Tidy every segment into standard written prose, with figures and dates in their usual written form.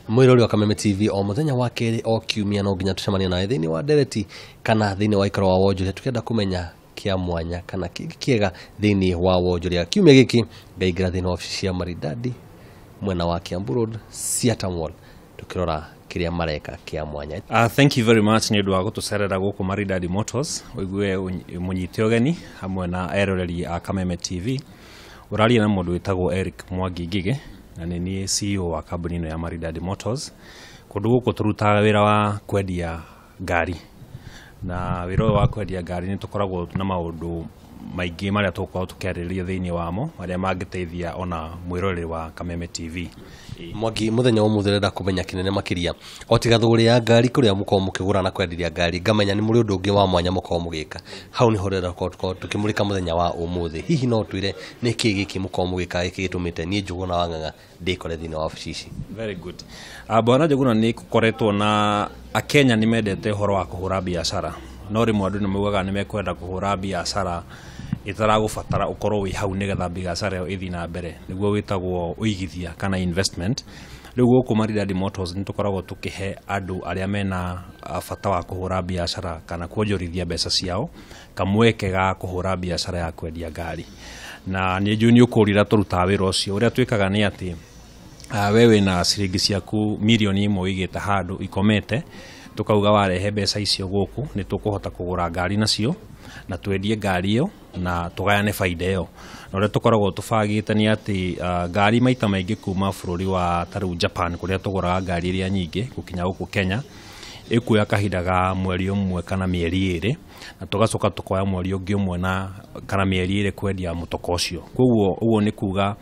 Mwirori wa Kameme TV o muthenya wa keri o kiumia no nginya tucemania nawe thiini wa Ndereti kana thiini wa ikoro wa Wonjoria tukienda kumenya kia mwanya kana kiega thiini wa Wonjoria. Kiumia giki ngaingira thiini wa ofici ya Maridadi mwena wa Kiambu Road Siata Mall tukirora kiria mareka kia mwanya. Thank you very much ni ndwa gutucerera guku Maridadi Motors uigue munyite ogeni hamwe na eroreri a Kameme TV. Uraria na mundu witagwo Eric Mwangi Ngige na ni CEO wa kambuni ino ya Maridadi Motors. Kundu guku turutaga wira wa kwendia ngari, na wira wa kwendia ngari ni tukoragwo na maundu maingi maria tukoragwo tukiarĩrĩria thiini wamo maria mangiteithia ona mwiroreri wa Kameme TV. Mwangi, muthenya wa mutherera kumenya kinene makiria o tiga thogori ya ngari kuria muko mukigura na kwenderia ngari ngamenya ni muri undu ungi wa mwanya muko mugika hau ni horera ko tukimulika muthenya wa umuthi. Hihi no twire ni ki giki muko mugika giki gitumite ni Njuguna wa Ng'ang'a ndikore thini wa ofici. Very good. Bwana Njuguna ni kukoretwo na Akenya ni mendete horo wa kuhura biashara, no rimwe andu ni maugaga ni mekwenda kuhura biashara itaragubatara ukorwo wi hau nigetha biashara yo ithi na mbere, niguo witagwo uigithia kana investment. Riu guku Maridadi Motors ni tukoragwo tukihe andu aria mena bata wa kuhura biashara kana kuonjorithia mbeca ciao kamweke ga kuhura biashara ya kwendia ngari. Na ni njui ni ukurira turuta wira ucio uria twikaga ni ati wewe na ciringi ciaku milioni imwe igite handu ikomete, tukauga warehe mbeca icio guku ni tukuhota kugura ngari nacio na twendie ngari iyo na tugayane faida iyo. Na uria tukoragwo tubagite ni ati ngari maita maingi kuma bururi wa taru Japan kuria tuguraga ngari iria nyingi gukinya guku Kenya ikuya kahinda ga mweri umwe kana mieri iri, na tugacoka tukoya mweri ungi umwe na kana mieri iri kwendia mutoko ucio. Koguo uguo ni kuga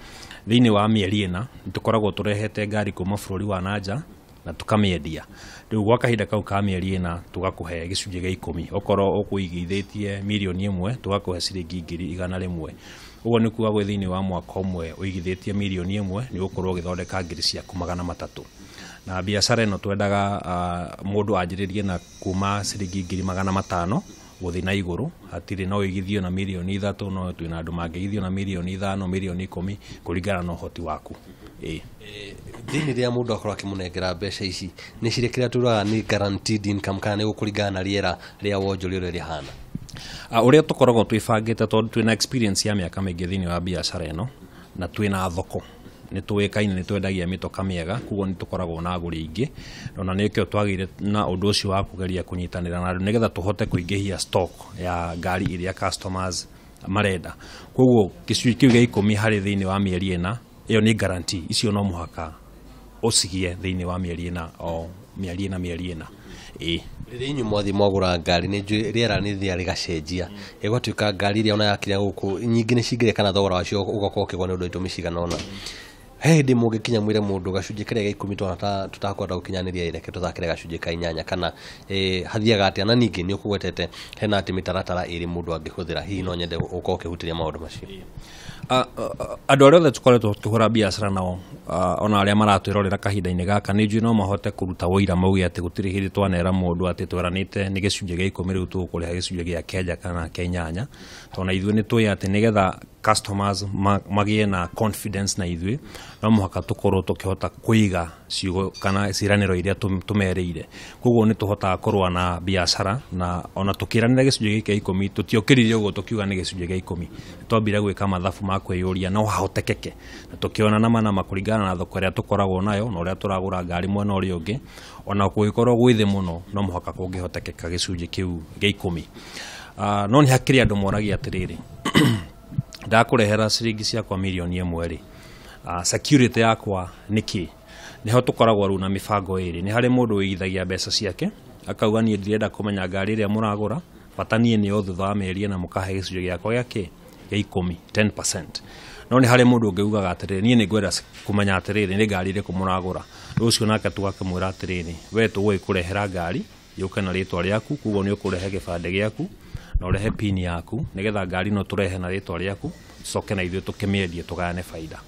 thiini wa mieri ina tukoragwo turehete ngari kuma bururi wa nanja na tukamiendia. Riu gwa kahinda kau ka mieri ina tugakuhe gicunji gia 10. Okoro ukuigithitie milioni imwe tugakuhe ciringi 100,000. Uguo ni kuga gwe thiini wa mwaka umwe uigithitie milioni imwe ni gukorwo githondeka ngiri ciaku 300. Na biashara ino twendaga mundu anjiririe na kuma ciringi 500,000 guthi na iguru. Hatiri no igithio na milioni 3, no twina andu mangigithio na milioni 5, milioni 10 kuringana na uhoti waku. Thiini ria mundu akorwo akimunengera mbeca ici ni cirekira turaga ni guaranteed income kana ni gukuringana na riera ria wonjoria uri rihana. Uria tukoragwo twibangite tondu twina experience ya miaka mingi thiini wa biashara ino na twina thoko ni tuwekaine ni twendagia mitoka miega, kugo ni tukoragwo na aguri ingi na nikio twagire na undu ucio wa kugeria kunyitanira na andu nigetha tuhote kuingihia stock ya ngari iria customers marenda. Kugo gicunji kiu gia 10 hari thiini wa mieri ina iyo ni guarantee icio no muhaka usigie thiini wa mieri ina o mieri ina. Riria inyu mwathi mwagura ngari ni riera ni thia rigacenjia igwatuika ngari iria ona yakinya guku nyingi ni cingire kana thogora wacio ugakorwo ukigwa ni undu itumi cigana ona. Hindi mugikinya mwire mundu gacunji kiria gia 10 tona tutakwenda gukinyaniria ireke tuthakire gacunji ka 8 kana hathiaga atia. Na ningi ni ukugwetete hena ati mitaratara iri mundu angihuthira hihi no nyende ukorwo ukihutiria maundu macio. Andu aria othe tukoretwo tukihura biashara nao ona aria maratwirorera kahinda-ini gaka ni njui no mahote kuruta wira mauge ati gutiri hindi twanera mundu ati tweranite ni gicunji gia 10 riu tukuriha gicunji gia 9 kana 8, tona ithuĩ ni twi ati nigetha customers magie na confidence na ithuĩ no muhaka tukorwo tukihota kuiga ciugo kana ciraniro iria tumereire. Koguo ni tuhotaga kurwa na biashara na ona tukiranira gicunji gia 10 tutiokiririe uguo tukiuga ni gicunji gia 10. Twambire gwika mathabu ma kwiyuria no hahotekeke na tukiona na mana makuringana na thoko iria tukoragwo nayo na uria turagura ngari mwena uria ungi ona kugikorwo gwithi muno no muhaka kungihotekeka gicunji kiu gia 10. No ni hakiri andu moragia atiriri ndakurehera ciringi ciakwa milioni 1 ri security yakwa niki niho tukoragwo ru na mibango iri. Ni hari mundu wigithagia mbeca ciake akauga ni ndirenda kumenya ngari iria muragura batanie ni o thutha wa mieri na mukahe gicunji giakwa giake gia 10% no ni hari mundu ungiugaga atiriri ni ngwenda kumenya atiriri ni ngari iriku muragura rucio nake tugakimwira atiriri we tugwikurehera ngari yuke na ritwa riaku, kugo ni ukurehe gibande giaku na urehe pin yaku nigetha ngari no turehe na ritwa riaku coke na ithuĩ tukimiendie tugayane faida.